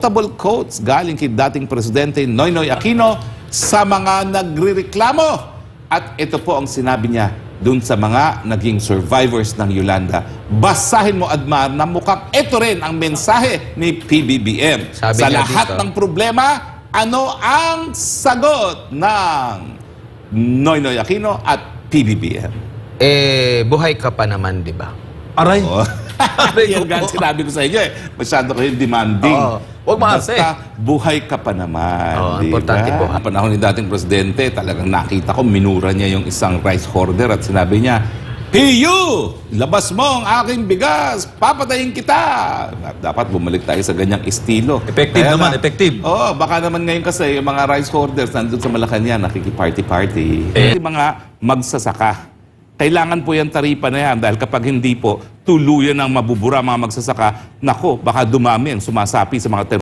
Notable quotes galing kay dating Presidente Noynoy Aquino sa mga nagrereklamo. At ito po ang sinabi niya dun sa mga naging survivors ng Yolanda. Basahin mo, Admar, na mukhang ito rin ang mensahe ni PBBM. Sabi sa niya lahat dito, ng problema, ano ang sagot ng Noynoy Aquino at PBBM? Buhay ka pa naman, di ba? Aray. Oh. Yan nga sinabi ko sa inyo eh. Masyado kayong demanding. Oo. Huwag maarte. Basta buhay ka pa naman. Oo, di importante ba? po. Ang panahon ni dating presidente, talagang nakita ko, minura niya yung isang rice hoarder at sinabi niya, PU! Labas mo ang aking bigas! Papatayin kita! At dapat bumalik tayo sa ganyang estilo. Effective naman, effective. Oo, baka naman ngayon kasi yung mga rice hoarders nandun sa Malacanang, nakiki-party-party. Yung mga magsasaka. Kailangan po yan taripa na yan dahil kapag hindi po, tuluyan ang mabubura mga magsasaka, nako, baka dumami ang sumasapi sa mga